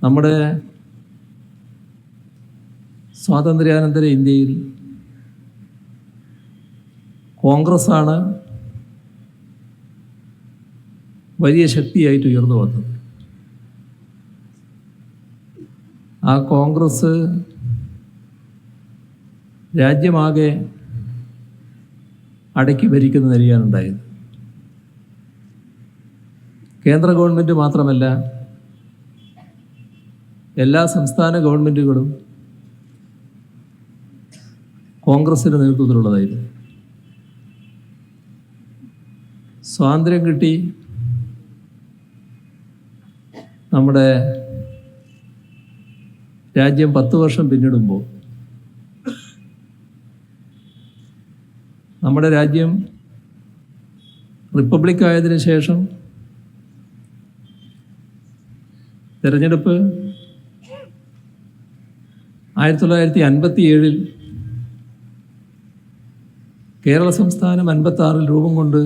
നമ്മുടെ സ്വാതന്ത്ര്യാനന്തര ഇന്ത്യയിൽ കോൺഗ്രസ്സാണ് വലിയ ശക്തിയായിട്ട് ഉയർന്നു വന്നത്. ആ കോൺഗ്രസ് രാജ്യമാകെ അടക്കി ഭരിക്കുന്ന നിലയാണുണ്ടായത്. കേന്ദ്ര ഗവൺമെൻറ് മാത്രമല്ല, എല്ലാ സംസ്ഥാന ഗവൺമെൻറ്റുകളും കോൺഗ്രസിൻ്റെ നേതൃത്വത്തിലുള്ളതായിരുന്നു. സ്വാതന്ത്ര്യം കിട്ടി നമ്മുടെ രാജ്യം 10 വർഷം പിന്നിടുമ്പോൾ നമ്മുടെ രാജ്യം റിപ്പബ്ലിക്കായതിനു ശേഷം തെരഞ്ഞെടുപ്പ് 1957 കേരള സംസ്ഥാനം 56 രൂപം കൊണ്ട്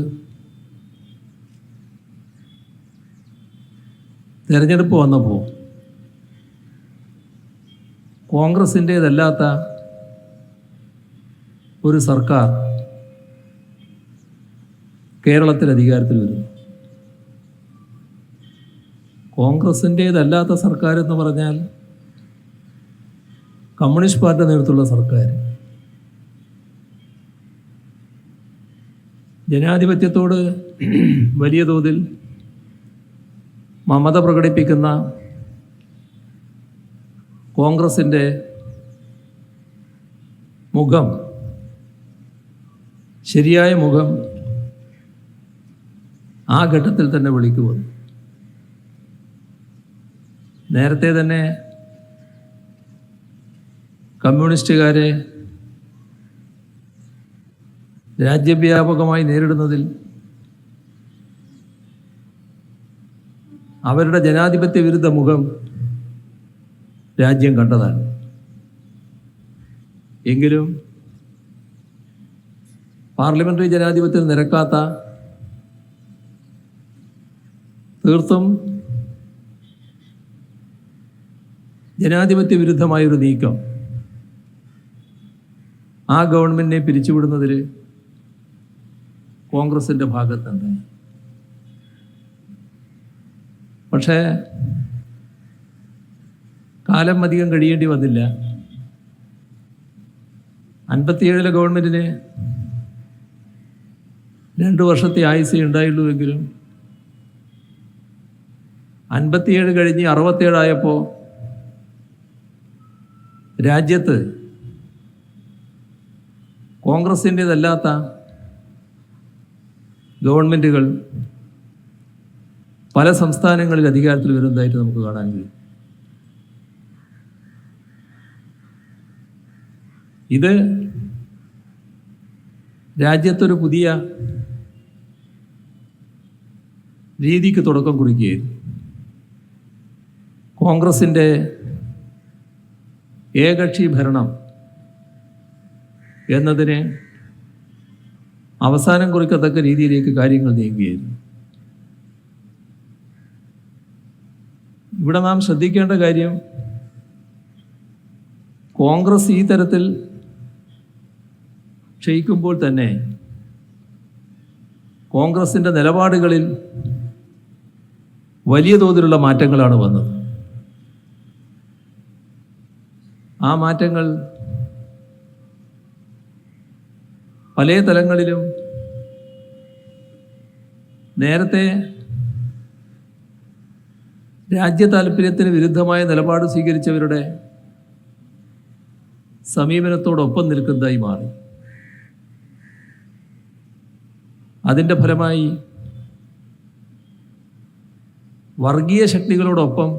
തെരഞ്ഞെടുപ്പ് വന്നപ്പോൾ കോൺഗ്രസിൻ്റേതല്ലാത്ത ഒരു സർക്കാർ കേരളത്തിൽ അധികാരത്തിൽ വരുന്നു. കോൺഗ്രസിൻ്റേതല്ലാത്ത സർക്കാർ എന്ന് പറഞ്ഞാൽ കമ്മ്യൂണിസ്റ്റ് പാർട്ടി നേതൃത്വമുള്ള സർക്കാർ. ജനാധിപത്യത്തോട് വലിയ തോതിൽ മമത പ്രകടിപ്പിക്കുന്ന കോൺഗ്രസിൻ്റെ മുഖം, ശരിയായ മുഖം ആ ഘട്ടത്തിൽ തന്നെ വിളിക്കു വന്നു. നേരത്തെ തന്നെ കമ്മ്യൂണിസ്റ്റുകാരെ രാജ്യവ്യാപകമായി നേരിടുന്നതിൽ അവരുടെ ജനാധിപത്യ വിരുദ്ധ മുഖം രാജ്യം കണ്ടതാണ്. എങ്കിലും പാർലമെന്ററി ജനാധിപത്യത്തിൽ നിരക്കാത്ത, തീർത്തും ജനാധിപത്യ വിരുദ്ധമായൊരു നീക്കം ആ ഗവൺമെന്റിനെ പിരിച്ചുവിടുന്നതിൽ കോൺഗ്രസിൻ്റെ ഭാഗത്തുണ്ടായി. പക്ഷേ കാലം അധികം കഴിയേണ്ടി വന്നില്ല. 57 ഗവൺമെൻറ്റിന് 2 വർഷത്തെ ആയുസ്സേ ഉണ്ടായുള്ളൂവെങ്കിലും 57 കഴിഞ്ഞ് 67 ആയപ്പോൾ രാജ്യത്ത് കോൺഗ്രസിൻ്റേതല്ലാത്ത ഗവൺമെൻറ്റുകൾ പല സംസ്ഥാനങ്ങളിൽ അധികാരത്തിൽ വരുന്നതായിട്ട് നമുക്ക് കാണാൻ കഴിയും. ഇത് രാജ്യത്തൊരു പുതിയ രീതിക്ക് തുടക്കം കുറിക്കുകയായിരുന്നു. കോൺഗ്രസിൻ്റെ ഏകകക്ഷി ഭരണം എന്നതിന് അവസാനം കുറിക്കത്തക്ക രീതിയിലേക്ക് കാര്യങ്ങൾ നീങ്ങുകയായിരുന്നു. ഇവിടെ നാം ശ്രദ്ധിക്കേണ്ട കാര്യം, കോൺഗ്രസ് ഈ തരത്തിൽ ക്ഷയിക്കുമ്പോൾ തന്നെ കോൺഗ്രസിൻ്റെ നിലപാടുകളിൽ വലിയ തോതിലുള്ള മാറ്റങ്ങളാണ് വന്നത്. ആ മാറ്റങ്ങൾ പല തലങ്ങളിലും നേരത്തെ രാജ്യ താൽപ്പര്യത്തിന് വിരുദ്ധമായ നിലപാട് സ്വീകരിച്ചവരുടെ സമീപനത്തോടൊപ്പം നിൽക്കുന്നതായി മാറി. അതിൻ്റെ ഫലമായി വർഗീയ ശക്തികളോടൊപ്പം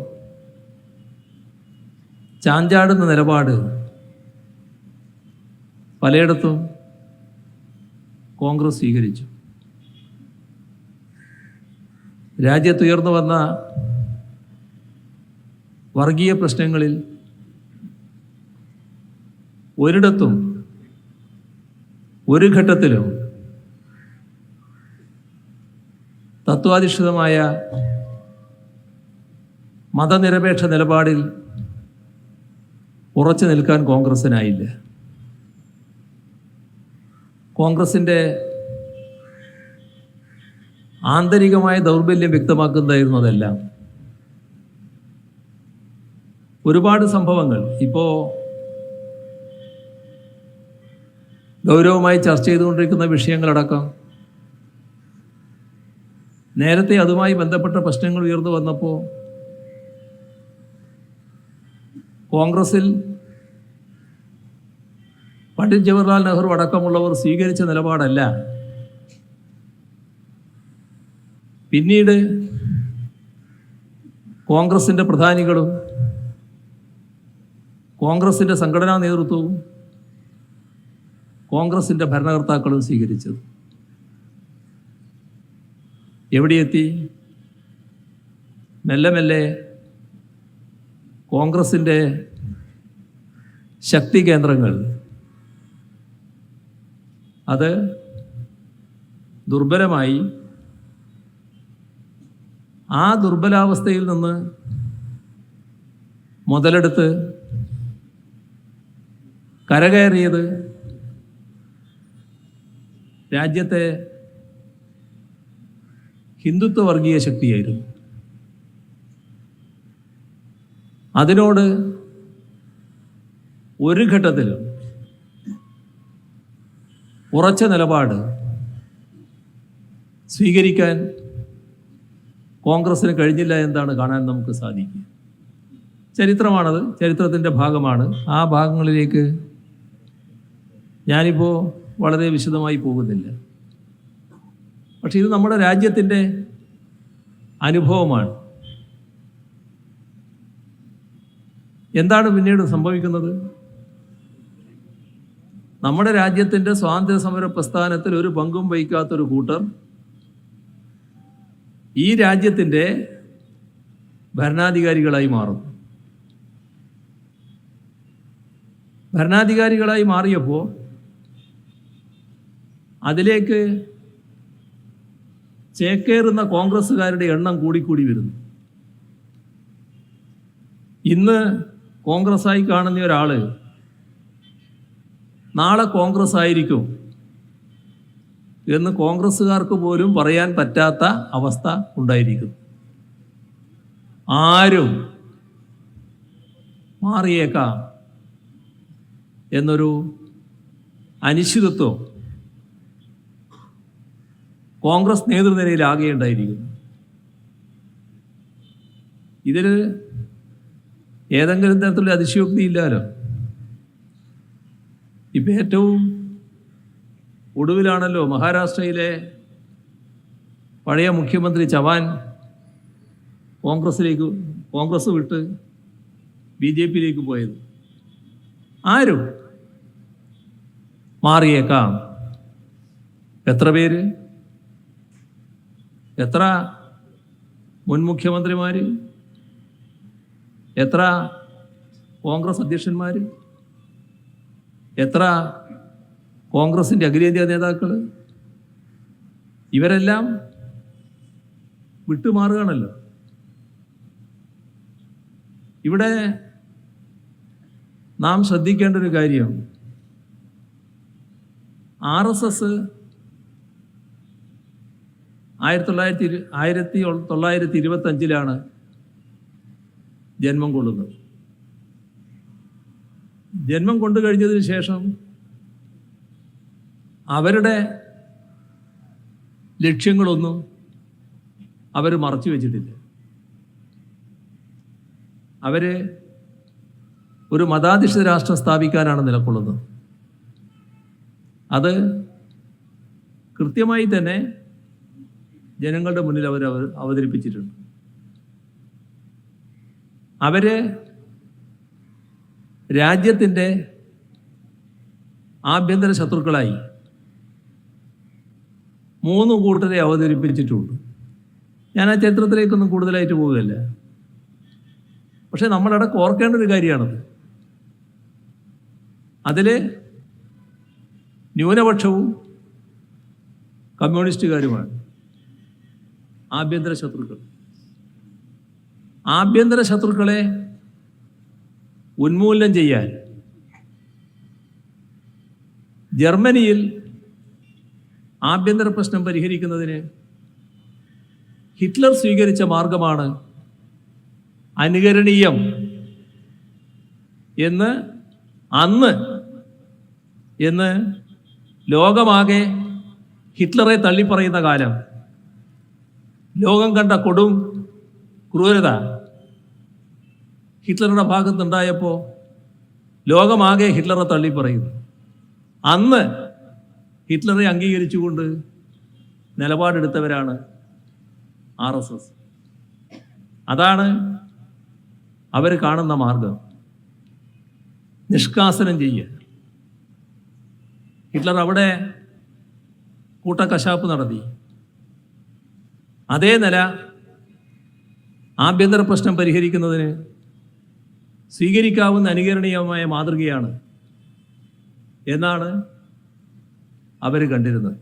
ചാഞ്ചാടുന്ന നിലപാട് പലയിടത്തും കോൺഗ്രസ് സ്വീകരിച്ചു. രാജ്യത്തുയർന്നു വന്ന വർഗീയ പ്രശ്നങ്ങളിൽ ഒരിടത്തും ഒരു ഘട്ടത്തിലും തത്വാധിഷ്ഠിതമായ മതനിരപേക്ഷ നിലപാടിൽ ഉറച്ചു നിൽക്കാൻ കോൺഗ്രസ്സിനായില്ല. കോൺഗ്രസിൻ്റെ ആന്തരികമായ ദൗർബല്യം വ്യക്തമാക്കുന്നതായിരുന്നു അതെല്ലാം. ഒരുപാട് സംഭവങ്ങൾ ഇപ്പോൾ ഗൗരവമായി ചർച്ച ചെയ്തുകൊണ്ടിരിക്കുന്ന വിഷയങ്ങളടക്കം നേരത്തെ അതുമായി ബന്ധപ്പെട്ട പ്രശ്നങ്ങൾ ഉയർന്നു വന്നപ്പോൾ കോൺഗ്രസിൽ പണ്ഡിറ്റ് ജവഹർലാൽ നെഹ്റു അടക്കമുള്ളവർ സ്വീകരിച്ച നിലപാടല്ല പിന്നീട് കോൺഗ്രസിൻ്റെ പ്രധാനികളും കോൺഗ്രസിൻ്റെ സംഘടനാ നേതൃത്വവും കോൺഗ്രസിൻ്റെ ഭരണകർത്താക്കളും സ്വീകരിച്ചത്. എവിടെയെത്തി? മെല്ലെ മെല്ലെ കോൺഗ്രസിൻ്റെ ശക്തി കേന്ദ്രങ്ങൾ അത് ദുർബലമായി. ആ ദുർബലാവസ്ഥയിൽ നിന്ന് മുതലെടുത്ത് കരകയറിയത് രാജ്യത്തെ ഹിന്ദുത്വ വർഗീയ ശക്തിയായിരുന്നു. അതിനോട് ഒരു ഘട്ടത്തിലും ഉറച്ച നിലപാട് സ്വീകരിക്കാൻ കോൺഗ്രസ്സിന് കഴിഞ്ഞില്ല എന്നാണ് കാണാൻ നമുക്ക് സാധിക്കുക. ചരിത്രമാണത്, ചരിത്രത്തിൻ്റെ ഭാഗമാണ്. ആ ഭാഗങ്ങളിലേക്ക് ഞാനിപ്പോൾ വളരെ വിശദമായി പോകുന്നില്ല. പക്ഷെ ഇത് നമ്മുടെ രാജ്യത്തിൻ്റെ അനുഭവമാണ്. എന്താണ് പിന്നീട് സംഭവിക്കുന്നത്? നമ്മുടെ രാജ്യത്തിൻ്റെ സ്വാതന്ത്ര്യ സമര പ്രസ്ഥാനത്തിൽ ഒരു പങ്കും വഹിക്കാത്തൊരു കൂട്ടർ ഈ രാജ്യത്തിൻ്റെ ഭരണാധികാരികളായി മാറുന്നു. ഭരണാധികാരികളായി മാറിയപ്പോൾ അതിലേക്ക് ചേക്കേറുന്ന കോൺഗ്രസ്സുകാരുടെ എണ്ണം കൂടിക്കൂടി വരുന്നു. ഇന്ന് കോൺഗ്രസ്സായി കാണുന്ന ഒരാൾ നാളെ കോൺഗ്രസ് ആയിരിക്കും എന്ന് കോൺഗ്രസ്സുകാർക്ക് പോലും പറയാൻ പറ്റാത്ത അവസ്ഥ ഉണ്ടായിരിക്കും. ആരും മാറിയേക്കാം എന്നൊരു അനിശ്ചിതത്വം കോൺഗ്രസ് നേതൃനിരയിൽ ഉണ്ടായിരിക്കുന്നു. ഇതിൽ ഏതെങ്കിലും തരത്തിലുള്ള അതിശയോക്തി ഇല്ലല്ലോ. ഇപ്പം ഏറ്റവും ഒടുവിലാണല്ലോ മഹാരാഷ്ട്രയിലെ പഴയ മുഖ്യമന്ത്രി ചവാൻ കോൺഗ്രസ് വിട്ട് BJP-യിലേക്ക് പോയത്. ആരും മാറിയേക്കാം. എത്ര പേര്, എത്ര മുൻ മുഖ്യമന്ത്രിമാർ, എത്ര കോൺഗ്രസ് അധ്യക്ഷന്മാർ, എത്ര കോൺഗ്രസിൻ്റെ അഖിലേന്ത്യാ നേതാക്കൾ, ഇവരെല്ലാം വിട്ടുമാറുകയാണല്ലോ. ഇവിടെ നാം ശ്രദ്ധിക്കേണ്ട ഒരു കാര്യം, RSS 1925 ജന്മം കൊള്ളുന്നത്. ജന്മം കൊണ്ടു കഴിഞ്ഞതിന് ശേഷം അവരുടെ ലക്ഷ്യങ്ങളൊന്നും അവർ മറച്ചു വെച്ചിട്ടില്ല. അവർ ഒരു മതാധിഷ്ഠിത രാഷ്ട്രം സ്ഥാപിക്കാനാണ് നിലകൊള്ളുന്നത്. അത് കൃത്യമായി തന്നെ ജനങ്ങളുടെ മുന്നിൽ അവർ അവതരിപ്പിച്ചിട്ടുണ്ട്. അവർ രാജ്യത്തിൻ്റെ ആഭ്യന്തര ശത്രുക്കളായി 3 കൂട്ടരെ അവതരിപ്പിച്ചിട്ടുണ്ട്. ഞാൻ ആ ചരിത്രത്തിലേക്കൊന്നും കൂടുതലായിട്ട് പോവുകയല്ല. പക്ഷെ നമ്മളവിടെ ഓർക്കേണ്ട ഒരു കാര്യമാണത്. അതിൽ ന്യൂനപക്ഷവും കമ്മ്യൂണിസ്റ്റുകാരുമാണ് ആഭ്യന്തര ശത്രുക്കൾ. ആഭ്യന്തര ശത്രുക്കളെ ഉന്മൂലനം ചെയ്യാൻ ജർമ്മനിയിൽ ആഭ്യന്തര പ്രശ്നം പരിഹരിക്കുന്നതിന് ഹിറ്റ്ലർ സ്വീകരിച്ച മാർഗമാണ് അനുകരണീയം എന്ന് ലോകമാകെ ഹിറ്റ്ലറെ തള്ളിപ്പറയുന്ന കാലം, ലോകം കണ്ട കൊടും ക്രൂരത ഹിറ്റ്ലറുടെ ഭാഗത്തുണ്ടായപ്പോൾ ലോകമാകെ ഹിറ്റ്ലറെ തള്ളിപ്പറയുന്നു. അന്ന് ഹിറ്റ്ലറെ അംഗീകരിച്ചുകൊണ്ട് നിലപാടെടുത്തവരാണ് RSS. അതാണ് അവർ കാണുന്ന മാർഗം. നിഷ്കാസനം ചെയ്യുക. ഹിറ്റ്ലർ അവിടെ കൂട്ടക്കശാപ്പ് നടത്തി. അതേ നില ആഭ്യന്തര പ്രശ്നം പരിഹരിക്കുന്നതിന് സ്വീകരിക്കാവുന്ന അനുകരണീയമായ മാതൃകയാണ് എന്നാണ് അവർ കണ്ടിരുന്നത്.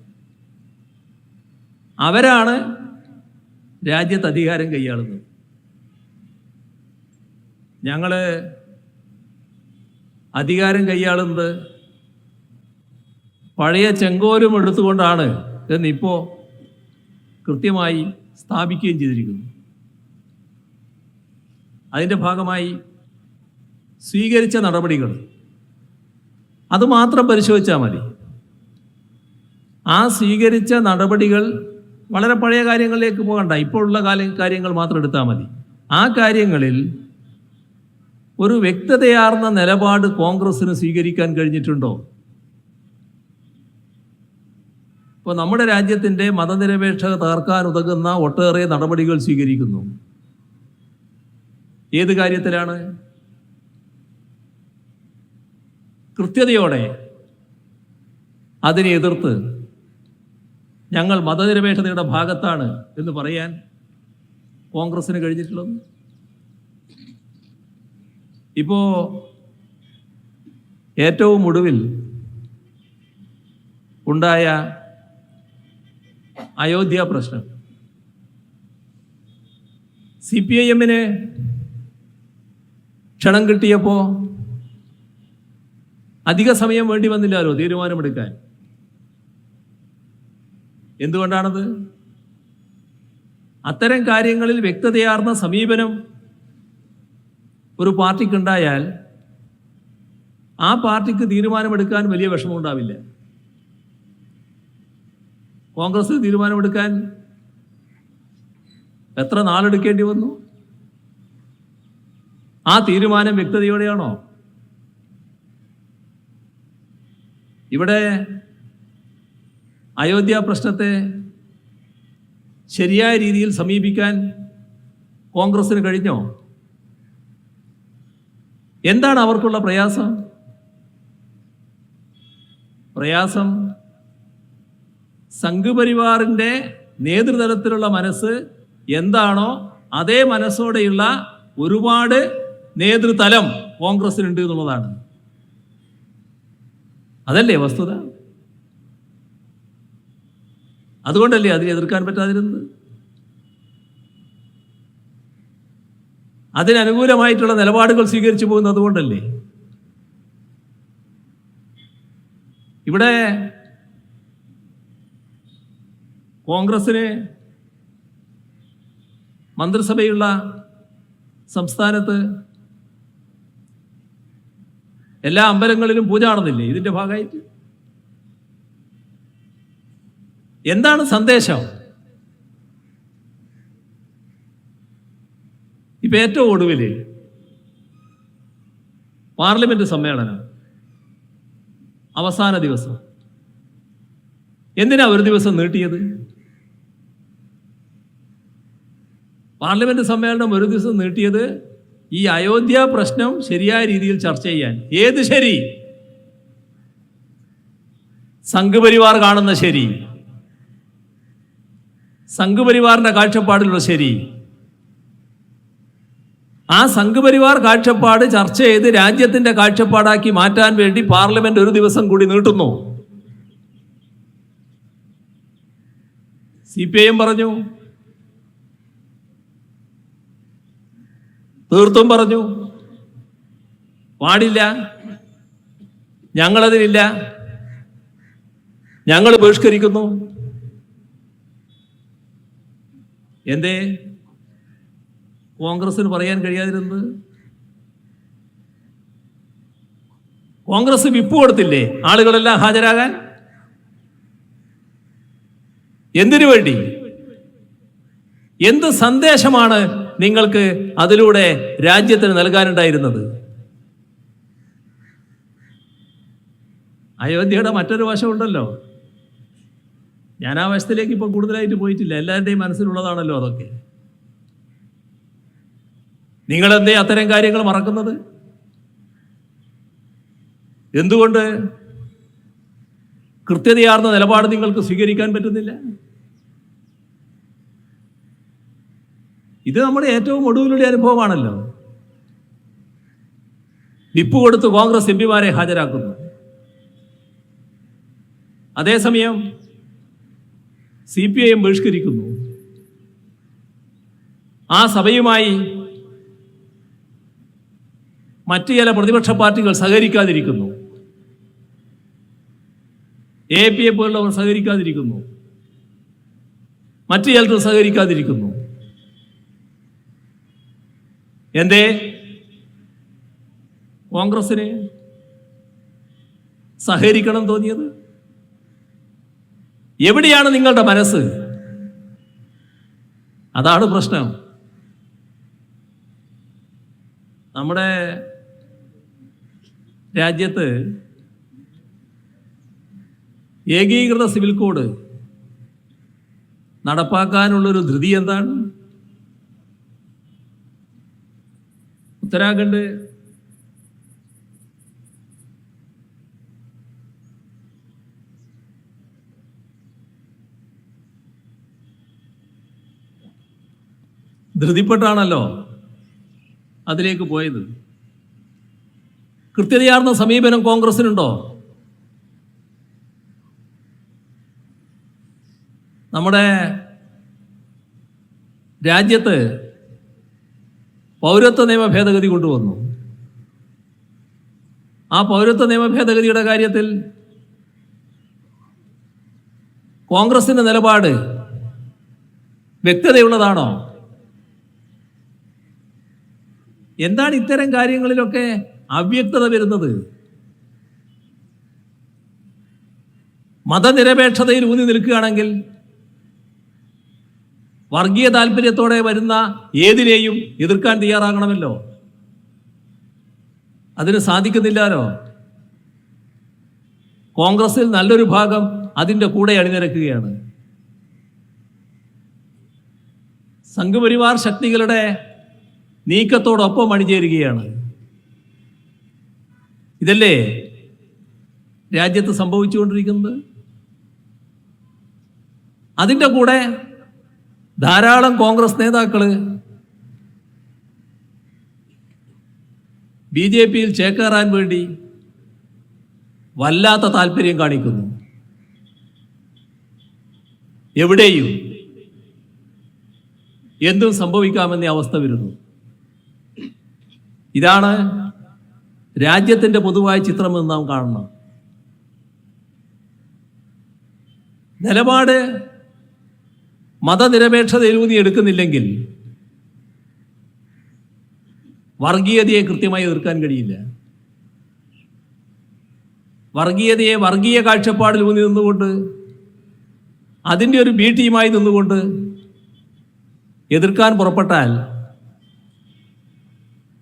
അവരാണ് രാജ്യത്ത് അധികാരം കൈയാളുന്നത്. ഞങ്ങൾ അധികാരം കൈയാളുന്നത് പഴയ ചെങ്കോലും എടുത്തുകൊണ്ടാണ് എന്നിപ്പോൾ കൃത്യമായി സ്ഥാപിക്കുകയും ചെയ്തിരിക്കുന്നു. അതിൻ്റെ ഭാഗമായി സ്വീകരിച്ച നടപടികൾ അതുമാത്രം പരിശോധിച്ചാൽ മതി. ആ സ്വീകരിച്ച നടപടികൾ വളരെ പഴയ കാര്യങ്ങളിലേക്ക് പോകണ്ട, ഇപ്പോൾ ഉള്ള കാര്യങ്ങൾ മാത്രം എടുത്താൽ മതി. ആ കാര്യങ്ങളിൽ ഒരു വ്യക്തതയാർന്ന നിലപാട് കോൺഗ്രസ്സിന് സ്വീകരിക്കാൻ കഴിഞ്ഞിട്ടുണ്ടോ? ഇപ്പോൾ നമ്മുടെ രാജ്യത്തിൻ്റെ മതനിരപേക്ഷത തകർക്കാൻ ഉതകുന്ന ഒട്ടേറെ നടപടികൾ സ്വീകരിക്കുന്നു. ഏത് കാര്യത്തിലാണ്? കൃത്യതയോടെ അതിനെ എതിർത്ത് ഞങ്ങൾ മതനിരപേക്ഷതയുടെ ഭാഗത്താണ് എന്ന് പറയാൻ കോൺഗ്രസ്സിന് കഴിഞ്ഞിട്ടുള്ളത്. ഇപ്പോൾ ഏറ്റവും ഒടുവിൽ ഉണ്ടായ അയോധ്യ പ്രശ്നം, CPIM-ന് ക്ഷണം കിട്ടിയപ്പോൾ അധിക സമയം വേണ്ടി വന്നില്ലല്ലോ തീരുമാനമെടുക്കാൻ. എന്തുകൊണ്ടാണത്? അത്തരം കാര്യങ്ങളിൽ വ്യക്തതയാർന്ന സമീപനം ഒരു പാർട്ടിക്കുണ്ടായാൽ ആ പാർട്ടിക്ക് തീരുമാനമെടുക്കാൻ വലിയ വിഷമമുണ്ടാവില്ല. കോൺഗ്രസ് തീരുമാനമെടുക്കാൻ എത്ര നാളെടുക്കേണ്ടി വന്നു? ആ തീരുമാനം വ്യക്തതയോടെയാണോ? ഇവിടെ അയോധ്യ പ്രശ്നത്തെ ശരിയായ രീതിയിൽ സമീപിക്കാൻ കോൺഗ്രസ്സിന് കഴിഞ്ഞോ? എന്താണ് അവർക്കുള്ള പ്രയാസം? സംഘപരിവാറിൻ്റെ നേതൃതലത്തിലുള്ള മനസ്സ് എന്താണോ അതേ മനസ്സോടെയുള്ള ഒരുപാട് നേതൃതലം കോൺഗ്രസ്സിനുണ്ട് എന്നുള്ളതാണ്. അതല്ലേ വസ്തുത? അതുകൊണ്ടല്ലേ അതിനെ എതിർക്കാൻ പറ്റാതിരുന്നത്? അതിനനുകൂലമായിട്ടുള്ള നിലപാടുകൾ സ്വീകരിച്ചു പോകുന്നത് അതുകൊണ്ടല്ലേ? ഇവിടെ കോൺഗ്രസ്സിന് മന്ത്രിസഭയുള്ള സംസ്ഥാനത്ത് എല്ലാ അമ്പലങ്ങളിലും പൂജ നടന്നില്ലേ ഇതിന്റെ ഭാഗമായിട്ട്? എന്താണ് സന്ദേശം? ഇപ്പൊ ഏറ്റവും ഒടുവിൽ പാർലമെന്റ് സമ്മേളനം അവസാന ദിവസം എന്തിനാ ഒരു ദിവസം നീട്ടിയത്? പാർലമെന്റ് സമ്മേളനം ഒരു ദിവസം നീട്ടിയത് ഈ അയോധ്യ പ്രശ്നം ശരിയായ രീതിയിൽ ചർച്ച ചെയ്യാൻ. ഏത് ശരി? സംഘപരിവാർ കാണുന്ന ശരി, സംഘപരിവാറിന്റെ കാഴ്ചപ്പാടിലുള്ള ശരി. ആ സംഘപരിവാർ കാഴ്ചപ്പാട് ചർച്ച ചെയ്ത് രാജ്യത്തിന്റെ കാഴ്ചപ്പാടാക്കി മാറ്റാൻ വേണ്ടി പാർലമെന്റ് ഒരു ദിവസം കൂടി നീട്ടുന്നു. CPIM പറഞ്ഞു തീർത്തും പറഞ്ഞു, പാടില്ല, ഞങ്ങളതിനില്ല, ഞങ്ങൾ ബഹിഷ്കരിക്കുന്നു. എന്തേ കോൺഗ്രസിന് പറയാൻ കഴിയാതിരുന്നത്? കോൺഗ്രസ് വിപ്പ് കൊടുത്തില്ലേ ആളുകളെല്ലാം ഹാജരാകാൻ? എന്തിനു വേണ്ടി? എന്ത് സന്ദേശമാണ് നിങ്ങൾക്ക് അതിലൂടെ രാജ്യത്തിന് നൽകാനുണ്ടായിരുന്നത്? അയോധ്യയുടെ മറ്റൊരു വശമുണ്ടല്ലോ. ഞാൻ ആ വശത്തിലേക്ക് ഇപ്പം കൂടുതലായിട്ട് പോയിട്ടില്ല, എല്ലാവരുടെയും മനസ്സിലുള്ളതാണല്ലോ അതൊക്കെ. നിങ്ങളെന്തേ അത്തരം കാര്യങ്ങൾ മറക്കുന്നത്? എന്തുകൊണ്ട് കൃത്യതയാർന്ന നിലപാട് നിങ്ങൾക്ക് സ്വീകരിക്കാൻ പറ്റുന്നില്ല? ഇത് നമ്മുടെ ഏറ്റവും ഒടുവിലുള്ള അനുഭവമാണല്ലോ. വിപ്പ് കൊടുത്ത് കോൺഗ്രസ് എംപിമാരെ ഹാജരാക്കുന്നു. അതേസമയം CPIM ബഹിഷ്കരിക്കുന്നു. ആ സഭയുമായി മറ്റു ചില പ്രതിപക്ഷ പാർട്ടികൾ സഹകരിക്കാതിരിക്കുന്നു. APF പോലുള്ളവർ സഹകരിക്കാതിരിക്കുന്നു. മറ്റു ചിലർ സഹകരിക്കാതിരിക്കുന്നു. എന്തേ കോൺഗ്രസിന് സഹകരിക്കണം തോന്നിയത്? എവിടെയാണ് നിങ്ങളുടെ മനസ്സ്? അതാണ് പ്രശ്നം. നമ്മുടെ രാജ്യത്ത് ഏകീകൃത സിവിൽ കോഡ് നടപ്പാക്കാനുള്ളൊരു ധൃതി എന്താണ്? ഉത്തരാഖണ്ഡ് ധൃതിപ്പെട്ടാണല്ലോ അതിലേക്ക് പോയത്. കൃത്യതയാർന്ന സമീപനം കോൺഗ്രസിനുണ്ടോ? നമ്മുടെ രാജ്യത്ത് പൗരത്വ നിയമ ഭേദഗതി കൊണ്ടുവന്നു. ആ പൗരത്വ നിയമ ഭേദഗതിയുടെ കാര്യത്തിൽ കോൺഗ്രസിന്റെ നിലപാട് വ്യക്തതയുള്ളതാണോ? എന്താണ് ഇത്തരം കാര്യങ്ങളിലൊക്കെ അവ്യക്തത വരുന്നത്? മതനിരപേക്ഷതയിൽ ഊന്നി നിൽക്കുകയാണെങ്കിൽ വർഗീയ താല്പര്യത്തോടെ വരുന്ന ഏതിനെയും എതിർക്കാൻ തയ്യാറാകണമല്ലോ. അതിന് സാധിക്കുന്നില്ലല്ലോ. കോൺഗ്രസിൽ നല്ലൊരു ഭാഗം അതിൻ്റെ കൂടെ അണിനിരക്കുകയാണ്. സംഘപരിവാർ ശക്തികളുടെ നീക്കത്തോടൊപ്പം അണിചേരുകയാണ്. ഇതല്ലേ രാജ്യത്ത് സംഭവിച്ചുകൊണ്ടിരിക്കുന്നത്? അതിൻ്റെ കൂടെ ധാരാളം കോൺഗ്രസ് നേതാക്കള് BJPയിൽ ചേക്കേറാൻ വേണ്ടി വല്ലാത്ത താല്പര്യം കാണിക്കുന്നു. എവിടെയും എന്തും സംഭവിക്കാമെന്ന അവസ്ഥ വരുന്നു. ഇതാണ് രാജ്യത്തിൻ്റെ പൊതുവായ ചിത്രമെന്ന് നാം കാണണം. നിലപാട് മതനിരപേക്ഷതയിലൂന്നി എടുക്കുന്നില്ലെങ്കിൽ വർഗീയതയെ കൃത്യമായി എതിർക്കാൻ കഴിയില്ല. വർഗീയതയെ വർഗീയ കാഴ്ചപ്പാടിൽ ഊന്നി നിന്നുകൊണ്ട് അതിൻ്റെ ഒരു B ടീമായി നിന്നുകൊണ്ട് എതിർക്കാൻ പുറപ്പെട്ടാൽ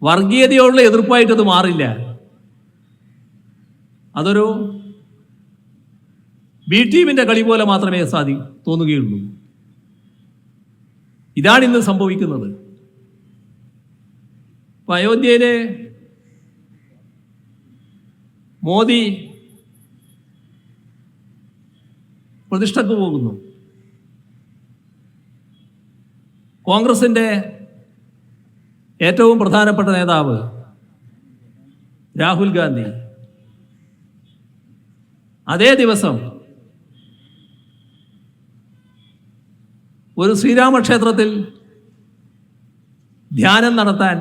വർഗീയതയോടുള്ള എതിർപ്പായിട്ടത് മാറില്ല. അതൊരു B ടീമിൻ്റെ കളി പോലെ മാത്രമേ തോന്നുകയുള്ളൂ. ഇതാണ് ഇന്ന് സംഭവിക്കുന്നത്. ഇപ്പൊ അയോധ്യയിലെ മോദി പ്രതിഷ്ഠക്ക് പോകുന്നു. കോൺഗ്രസിൻ്റെ ഏറ്റവും പ്രധാനപ്പെട്ട നേതാവ് രാഹുൽ ഗാന്ധി അതേ ദിവസം ഒരു ശ്രീരാമക്ഷേത്രത്തിൽ ധ്യാനം നടത്താൻ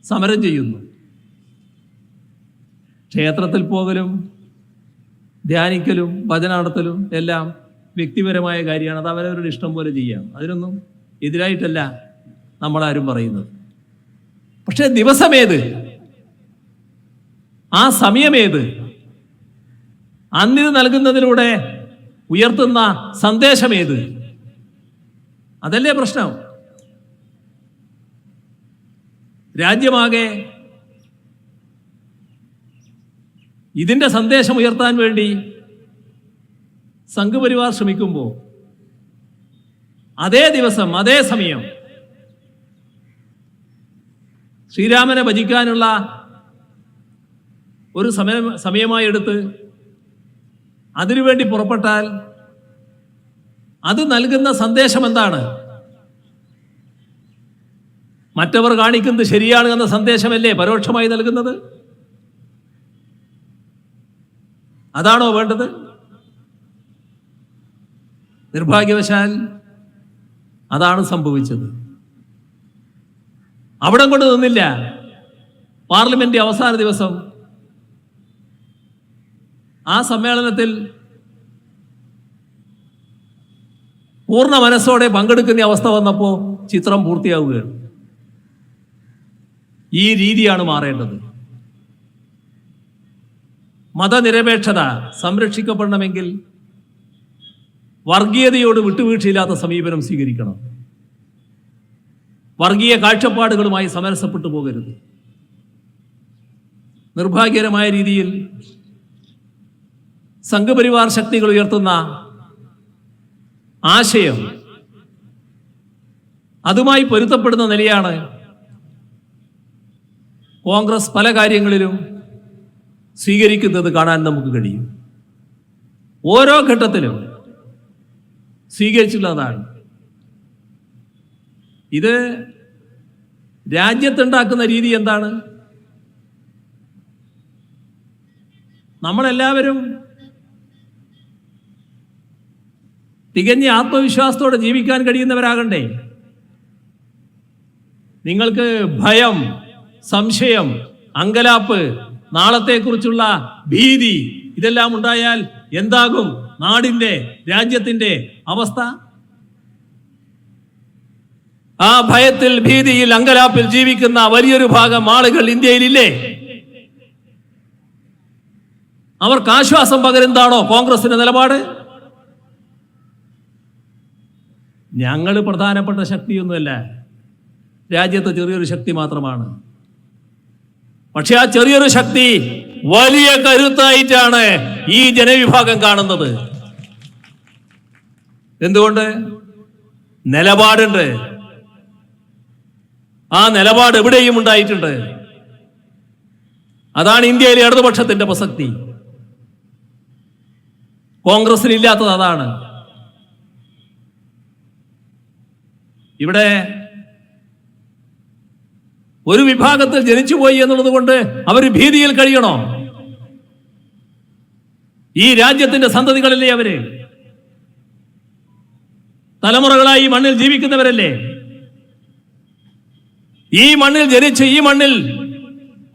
സമരം ചെയ്യുന്നു. ക്ഷേത്രത്തിൽ പോകലും ധ്യാനിക്കലും ഭജന നടത്തലും എല്ലാം വ്യക്തിപരമായ കാര്യമാണ്. അത് അവരവരുടെ ഇഷ്ടം പോലെ ചെയ്യാം. അതിനൊന്നും എതിരായിട്ടല്ല നമ്മളാരും പറയുന്നത്. പക്ഷേ ദിവസമേത്, ആ സമയമേത്, അന്നിത് നൽകുന്നതിലൂടെ ഉയർത്തുന്ന സന്ദേശമേത്, അതല്ലേ പ്രശ്നം. രാജ്യമാകെ ഇതിൻ്റെ സന്ദേശം ഉയർത്താൻ വേണ്ടി സംഘപരിവാർ ശ്രമിക്കുമ്പോൾ അതേ ദിവസം അതേ സമയം ശ്രീരാമനെ ഭജിക്കാനുള്ള ഒരു സമയമായി എടുത്ത് അതിനുവേണ്ടി പുറപ്പെട്ടാൽ അത് നൽകുന്ന സന്ദേശം എന്താണ്? മറ്റവർ കാണിക്കുന്നത് ശരിയാണ് എന്ന സന്ദേശമല്ലേ പരോക്ഷമായി നൽകുന്നത്? അതാണോ വേണ്ടത്? നിർഭാഗ്യവശാൽ അതാണ് സംഭവിച്ചത്. അവിടം കൊണ്ട് നിന്നില്ല. പാർലമെന്റ് അവസാന ദിവസം ആ സമ്മേളനത്തിൽ പൂർണ്ണ മനസ്സോടെ പങ്കെടുക്കുന്ന അവസ്ഥ വന്നപ്പോൾ ചിത്രം പൂർത്തിയാവുകയാണ്. ഈ രീതിയാണ് മാറേണ്ടത്. മതനിരപേക്ഷത സംരക്ഷിക്കപ്പെടണമെങ്കിൽ വർഗീയതയോട് വിട്ടുവീഴ്ചയില്ലാത്ത സമീപനം സ്വീകരിക്കണം. വർഗീയ കാഴ്ചപ്പാടുകളുമായി സമരസപ്പെട്ടു പോകരുത്. നിർഭാഗ്യകരമായ രീതിയിൽ സംഘപരിവാർ ശക്തികൾ ഉയർത്തുന്ന ആശയം അതുമായി പൊരുത്തപ്പെടുന്ന നിലയാണ് കോൺഗ്രസ് പല കാര്യങ്ങളിലും സ്വീകരിക്കുന്നത് കാണാൻ നമുക്ക് കഴിയും. ഓരോ ഘട്ടത്തിലും സ്വീകരിച്ചിട്ടുള്ളതാണ്. ഇത് രാജ്യത്തുണ്ടാക്കുന്ന രീതി എന്താണ്? നമ്മളെല്ലാവരും തികഞ്ഞ ആത്മവിശ്വാസത്തോടെ ജീവിക്കാൻ കഴിയുന്നവരാകണ്ടേ? നിങ്ങൾക്ക് ഭയം, സംശയം, അങ്കലാപ്പ്, നാളത്തെക്കുറിച്ചുള്ള ഭീതി ഇതെല്ലാം ഉണ്ടായാൽ എന്താകും നാടിന്റെ, രാജ്യത്തിന്റെ അവസ്ഥ? ആ ഭയത്തിൽ, ഭീതിയിൽ, അങ്കലാപ്പിൽ ജീവിക്കുന്ന വലിയൊരു ഭാഗം ആളുകൾ ഇന്ത്യയിലില്ലേ? അവർക്ക് ആശ്വാസം പകരുന്നതാണോ കോൺഗ്രസിന്റെ നിലപാട്? ഞങ്ങൾ പ്രധാനപ്പെട്ട ശക്തിയൊന്നുമല്ല, രാജ്യത്തെ ചെറിയൊരു ശക്തി മാത്രമാണ്. പക്ഷെ ആ ചെറിയൊരു ശക്തി വലിയ കരുത്തായിട്ടാണ് ഈ ജനവിഭാഗം കാണുന്നത്. എന്തുകൊണ്ട്? നിലപാടുണ്ട്. ആ നിലപാട് എവിടെയും ഉണ്ടായിട്ടുണ്ട്. അതാണ് ഇന്ത്യയിലെ ഇടതുപക്ഷത്തിന്റെ പ്രസക്തി. കോൺഗ്രസിന് ഇല്ലാത്തത് അതാണ്. ഇവിടെ ഒരു വിഭാഗത്തിൽ ജനിച്ചുപോയി എന്നുള്ളത് കൊണ്ട് അവർ ഭീതിയിൽ കഴിയണോ? ഈ രാജ്യത്തിന്റെ സന്തതികളല്ലേ അവര്? തലമുറകളായി ഈ മണ്ണിൽ ജീവിക്കുന്നവരല്ലേ? ഈ മണ്ണിൽ ജനിച്ച് ഈ മണ്ണിൽ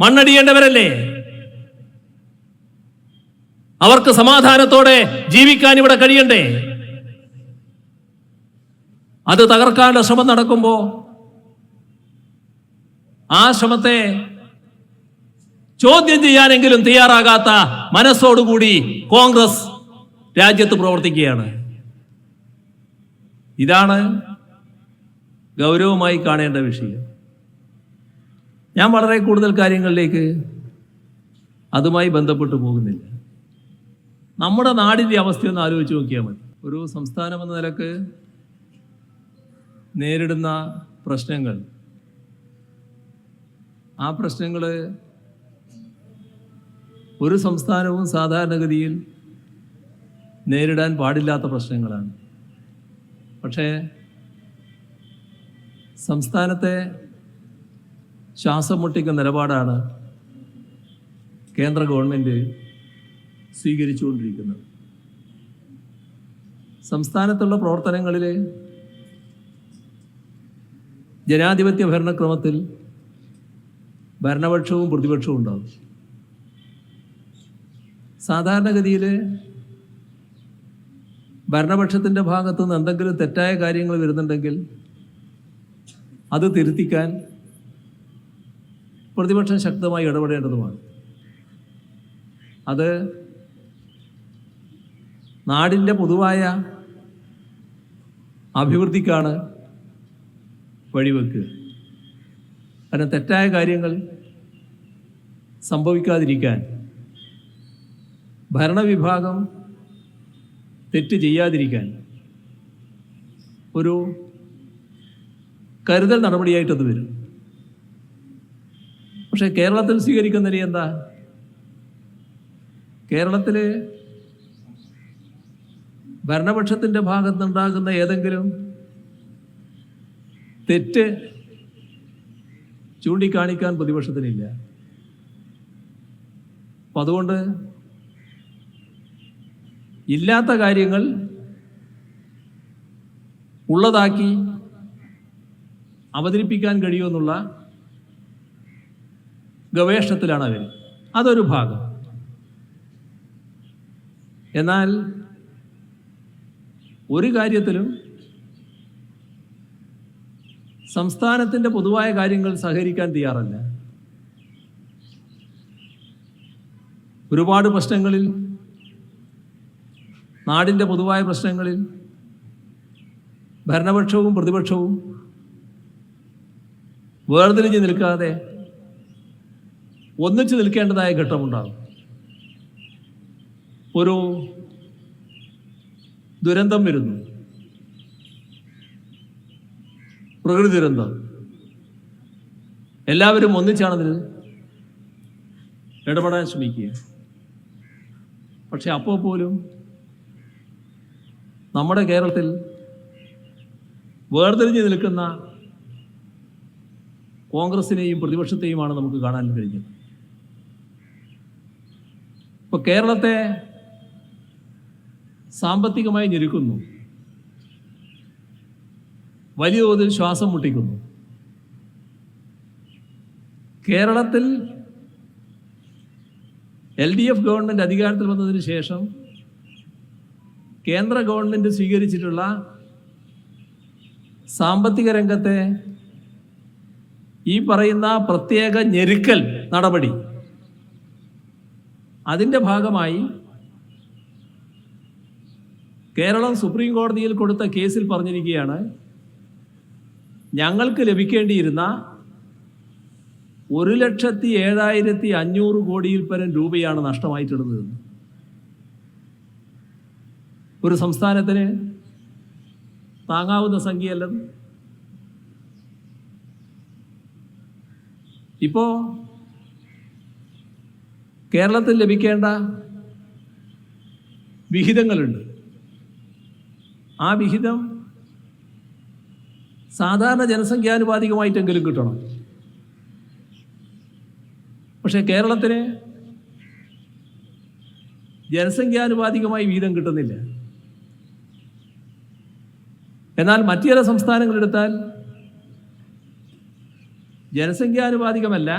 മണ്ണടിയേണ്ടവരല്ലേ? അവർക്ക് സമാധാനത്തോടെ ജീവിക്കാൻ ഇവിടെ കഴിയണ്ടേ? അത് തകർക്കാനുള്ള ശ്രമം നടക്കുമ്പോ ആ ശ്രമത്തെ ചോദ്യം ചെയ്യാനെങ്കിലും തയ്യാറാകാത്ത മനസ്സോടുകൂടി കോൺഗ്രസ് രാജ്യത്ത് പ്രവർത്തിക്കുകയാണ്. ഇതാണ് ഗൗരവമായി കാണേണ്ട വിഷയം. ഞാൻ വളരെ കൂടുതൽ കാര്യങ്ങളിലേക്ക് അതുമായി ബന്ധപ്പെട്ടു പോകുന്നില്ല. നമ്മുടെ നാടിൻ്റെ അവസ്ഥയൊന്ന് ആലോചിച്ച് നോക്കിയാൽ മതി. ഒരു സംസ്ഥാനം എന്ന നിലക്ക് നേരിടുന്ന പ്രശ്നങ്ങൾ, ആ പ്രശ്നങ്ങൾ ഒരു സംസ്ഥാനവും സാധാരണഗതിയിൽ നേരിടാൻ പാടില്ലാത്ത പ്രശ്നങ്ങളാണ്. പക്ഷേ സംസ്ഥാനത്തെ ശ്വാസം മുട്ടിക്കുന്ന നിലപാടാണ് കേന്ദ്ര ഗവൺമെൻറ് സ്വീകരിച്ചുകൊണ്ടിരിക്കുന്നത്. സംസ്ഥാനത്തുള്ള പ്രവർത്തനങ്ങളിൽ ജനാധിപത്യ ഭരണക്രമത്തിൽ ഭരണപക്ഷവും പ്രതിപക്ഷവും ഉണ്ടാവും. സാധാരണഗതിയിൽ ഭരണപക്ഷത്തിൻ്റെ ഭാഗത്തു നിന്ന് എന്തെങ്കിലും തെറ്റായ കാര്യങ്ങൾ വരുന്നുണ്ടെങ്കിൽ അത് തിരുത്തിക്കാൻ പ്രതിപക്ഷം ശക്തമായി ഇടപെടേണ്ടതുമാണ്. അത് നാടിൻ്റെ പൊതുവായ അഭിവൃദ്ധിക്കാണ് വഴിവെക്കുക. കാരണം തെറ്റായ കാര്യങ്ങൾ സംഭവിക്കാതിരിക്കാൻ ഭരണവിഭാഗം തെറ്റ് ചെയ്യാതിരിക്കാൻ ഒരു കരുതൽ നടപടിയായിട്ടത് വരും. പക്ഷേ കേരളത്തിൽ സ്വീകരിക്കുന്ന നില എന്താ? കേരളത്തിൽ ഭരണപക്ഷത്തിൻ്റെ ഭാഗത്തുനിന്നുണ്ടാകുന്ന ഏതെങ്കിലും തെറ്റ് ചൂണ്ടിക്കാണിക്കാൻ പ്രതിപക്ഷത്തിനില്ല. അപ്പം അതുകൊണ്ട് ഇല്ലാത്ത കാര്യങ്ങൾ ഉള്ളതാക്കി അവതരിപ്പിക്കാൻ കഴിയുമെന്നുള്ള ഗവേഷണത്തിലാണ് അവർ. അതൊരു ഭാഗം. എന്നാൽ ഒരു കാര്യത്തിലും സംസ്ഥാനത്തിൻ്റെ പൊതുവായ കാര്യങ്ങൾ സഹകരിക്കാൻ തയ്യാറല്ല. ഒരുപാട് പ്രശ്നങ്ങളിൽ, നാടിൻ്റെ പൊതുവായ പ്രശ്നങ്ങളിൽ ഭരണപക്ഷവും പ്രതിപക്ഷവും വേർതിരിഞ്ഞ് നിൽക്കാതെ ഒന്നിച്ചു നിൽക്കേണ്ടതായ ഘട്ടമുണ്ടാകും. ഒരു ദുരന്തം വരുന്നു, പ്രകൃതി ദുരന്തം, എല്ലാവരും ഒന്നിച്ചാണതിൽ ഇടപെടാൻ ശ്രമിക്കുക. പക്ഷെ അപ്പോൾ പോലും നമ്മുടെ കേരളത്തിൽ വേർതിരിഞ്ഞ് നിൽക്കുന്ന കോൺഗ്രസിനെയും പ്രതിപക്ഷത്തെയുമാണ് നമുക്ക് കാണാൻ കഴിഞ്ഞത്. ഇപ്പോൾ കേരളത്തെ സാമ്പത്തികമായി ഞെരുക്കുന്നു, വലിയ തോതിൽ ശ്വാസം മുട്ടിക്കുന്നു. കേരളത്തിൽ LDF ഗവൺമെൻറ് അധികാരത്തിൽ വന്നതിന് ശേഷം കേന്ദ്ര ഗവൺമെൻറ് സ്വീകരിച്ചിട്ടുള്ള സാമ്പത്തിക രംഗത്തെ ഈ പറയുന്ന പ്രത്യേക ഞെരുക്കൽ നടപടി, അതിൻ്റെ ഭാഗമായി കേരളം സുപ്രീം കോടതിയിൽ കൊടുത്ത കേസിൽ പറഞ്ഞിരിക്കുകയാണ്, ഞങ്ങൾക്ക് ലഭിക്കേണ്ടിയിരുന്ന 1,07,500 കോടിയിൽ പരം രൂപയാണ് നഷ്ടമായിട്ടുള്ളത്. ഒരു സംസ്ഥാനത്തിന് താങ്ങാവുന്ന സംഖ്യയല്ലത്. ഇപ്പോൾ കേരളത്തിൽ ലഭിക്കേണ്ട വിഹിതങ്ങളുണ്ട്. ആ വിഹിതം സാധാരണ ജനസംഖ്യാനുപാതികമായിട്ടെങ്കിലും കിട്ടണം. പക്ഷേ കേരളത്തിന് ജനസംഖ്യാനുപാതികമായി വിഹിതം കിട്ടുന്നില്ല. എന്നാൽ മറ്റു ചില സംസ്ഥാനങ്ങളെടുത്താൽ ജനസംഖ്യാനുപാതികമല്ല,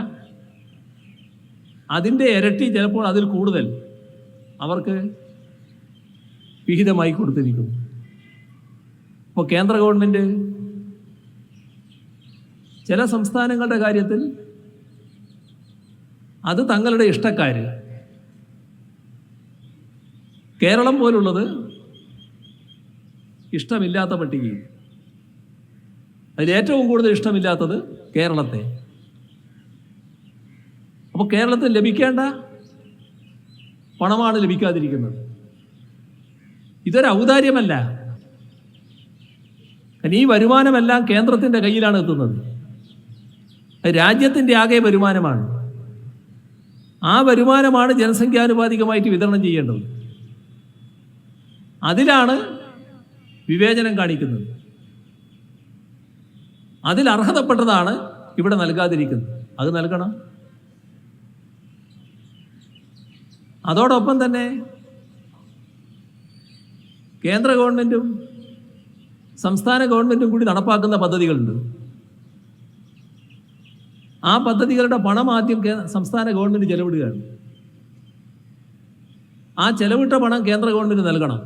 അതിൻ്റെ ഇരട്ടി, ചിലപ്പോൾ അതിൽ കൂടുതൽ അവർക്ക് വിഹിതമായി കൊടുത്തിരിക്കുന്നു. ഇപ്പോൾ കേന്ദ്ര ഗവൺമെൻറ് ചില സംസ്ഥാനങ്ങളുടെ കാര്യത്തിൽ അത് തങ്ങളുടെ ഇഷ്ടക്കാർ, കേരളം പോലുള്ളത് ഇഷ്ടമില്ലാത്ത പട്ടികയിൽ, അതിലേറ്റവും കൂടുതൽ ഇഷ്ടമില്ലാത്തത് കേരളത്തെ. അപ്പോൾ കേരളത്തിൽ ലഭിക്കേണ്ട പണമാണ് ലഭിക്കാതിരിക്കുന്നത്. ഇതൊരു ഔദാര്യമല്ല. ഈ വരുമാനമെല്ലാം കേന്ദ്രത്തിൻ്റെ കയ്യിലാണ് എത്തുന്നത്. രാജ്യത്തിൻ്റെ ആകെ വരുമാനമാണ്. ആ വരുമാനമാണ് ജനസംഖ്യാനുപാതികമായിട്ട് വിതരണം ചെയ്യേണ്ടത്. അതിലാണ് വിവേചനം കാണിക്കുന്നത്. അതിൽ അർഹതപ്പെട്ടതാണ് ഇവിടെ നൽകാതിരിക്കുന്നത്. അത് നൽകണം. അതോടൊപ്പം തന്നെ കേന്ദ്ര ഗവൺമെൻറ്റും സംസ്ഥാന ഗവൺമെൻറ്റും കൂടി നടപ്പാക്കുന്ന പദ്ധതികളുണ്ട്. ആ പദ്ധതികളുടെ പണം ആദ്യം സംസ്ഥാന ഗവൺമെൻറ് ചെലവിടുകയാണ്. ആ ചെലവിട്ട പണം കേന്ദ്ര ഗവൺമെൻറ് നൽകണം.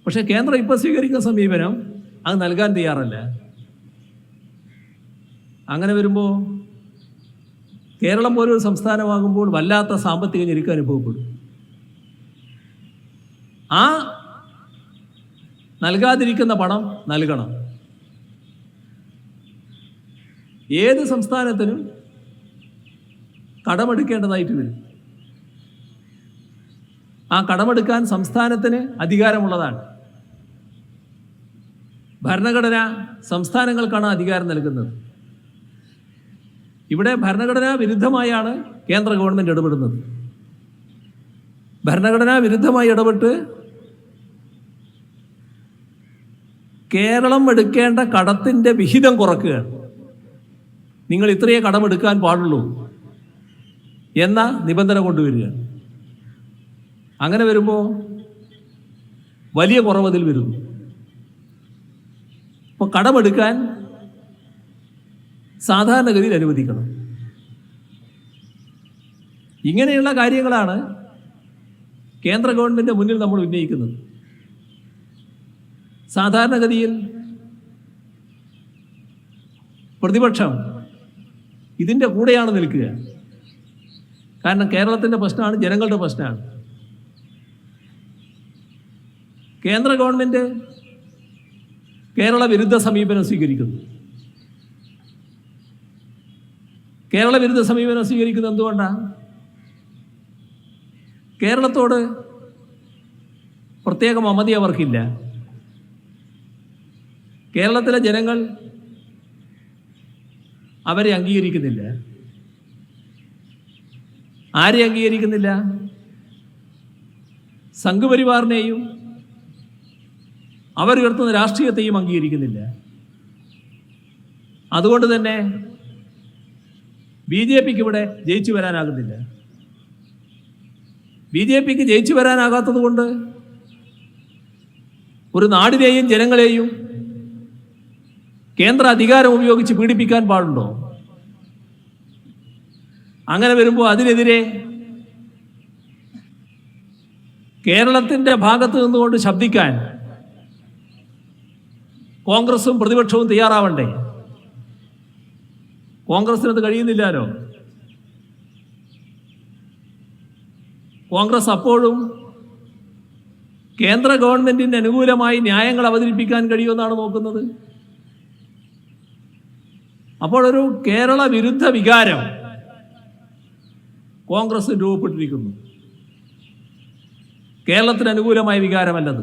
പക്ഷേ കേന്ദ്രം ഇപ്പോൾ സ്വീകരിക്കുന്ന സമീപനം അത് നൽകാൻ തയ്യാറല്ല. അങ്ങനെ വരുമ്പോൾ കേരളം പോലൊരു സംസ്ഥാനമാകുമ്പോൾ വല്ലാത്ത സാമ്പത്തിക ഞെരുക്കം അനുഭവപ്പെടും. ആ നൽകാതിരിക്കുന്ന പണം നൽകണം. ഏത് സംസ്ഥാനത്തിനും കടമെടുക്കേണ്ടതായിട്ട് വരും. ആ കടമെടുക്കാൻ സംസ്ഥാനത്തിന് അധികാരമുള്ളതാണ്. ഭരണഘടന സംസ്ഥാനങ്ങൾക്കാണ് അധികാരം നൽകുന്നത്. ഇവിടെ ഭരണഘടനാ വിരുദ്ധമായാണ് കേന്ദ്ര ഗവൺമെൻറ് ഇടപെടുന്നത്. ഭരണഘടനാ വിരുദ്ധമായി ഇടപെട്ട് കേരളം എടുക്കേണ്ട കടത്തിൻ്റെ വിഹിതം കുറയ്ക്കുകയാണ്. നിങ്ങൾ ഇത്രയേ കടമെടുക്കാൻ പാടുള്ളൂ എന്ന നിബന്ധന കൊണ്ടുവരികയാണ്. അങ്ങനെ വരുമ്പോൾ വലിയ കുറവതിൽ വരുന്നു. അപ്പോൾ കടമെടുക്കാൻ സാധാരണഗതിയിൽ അനുവദിക്കണം. ഇങ്ങനെയുള്ള കാര്യങ്ങളാണ് കേന്ദ്ര ഗവൺമെൻറ് മുന്നിൽ നമ്മൾ ഉന്നയിക്കുന്നത്. സാധാരണഗതിയിൽ പ്രതിപക്ഷം ഇതിൻ്റെ കൂടെയാണ് നിൽക്കുക. കാരണം കേരളത്തിൻ്റെ പ്രശ്നമാണ്, ജനങ്ങളുടെ പ്രശ്നമാണ്. കേന്ദ്ര ഗവൺമെൻറ് കേരള വിരുദ്ധ സമീപനം സ്വീകരിക്കുന്നു. കേരള വിരുദ്ധ സമീപനം സ്വീകരിക്കുന്നത് എന്തുകൊണ്ടാണ്? കേരളത്തോട് പ്രത്യേക മമതി അവർക്കില്ല. കേരളത്തിലെ ജനങ്ങൾ അവരെ അംഗീകരിക്കുന്നില്ല. ആരെ അംഗീകരിക്കുന്നില്ല? സംഘപരിവാറിനെയും അവരുയർത്തുന്ന രാഷ്ട്രീയത്തെയും അംഗീകരിക്കുന്നില്ല. അതുകൊണ്ട് തന്നെ BJPക്ക് ഇവിടെ ജയിച്ചു വരാനാകുന്നില്ല. BJPക്ക് ജയിച്ചു വരാനാകാത്തത് കൊണ്ട് ഒരു നാടിനെയും ജനങ്ങളെയും കേന്ദ്ര അധികാരം ഉപയോഗിച്ച് പീഡിപ്പിക്കാൻ പാടുണ്ടോ? അങ്ങനെ വരുമ്പോൾ അതിനെതിരെ കേരളത്തിൻ്റെ ഭാഗത്ത് നിന്നുകൊണ്ട് ശബ്ദിക്കാൻ കോൺഗ്രസും പ്രതിപക്ഷവും തയ്യാറാവണ്ടേ? കോൺഗ്രസിനത് കഴിയുന്നില്ലല്ലോ. കോൺഗ്രസ് അപ്പോഴും കേന്ദ്ര ഗവൺമെന്റിന് അനുകൂലമായി ന്യായങ്ങൾ അവതരിപ്പിക്കാൻ കഴിയുമെന്നാണ് നോക്കുന്നത്. അപ്പോൾ ഒരു കേരള വിരുദ്ധ വികാരം കോൺഗ്രസ് രൂപപ്പെട്ടിരിക്കുന്നു. കേരളത്തിന് അനുകൂലമായ വികാരമല്ലത്.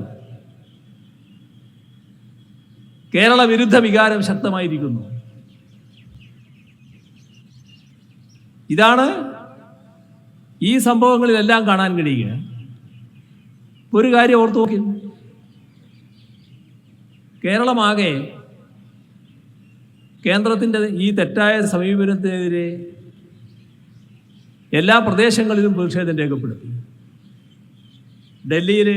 കേരള വിരുദ്ധ വികാരം ശക്തമായിരിക്കുന്നു. ഇതാണ് ഈ സംഭവങ്ങളിലെല്ലാം കാണാൻ കഴിയുക. ഒരു കാര്യം ഓർത്തു നോക്കി, കേരളമാകെ കേന്ദ്രത്തിൻ്റെ ഈ തെറ്റായ സമീപനത്തിനെതിരെ എല്ലാ പ്രദേശങ്ങളിലും പ്രതിഷേധം രേഖപ്പെടുത്തി. ഡൽഹിയിൽ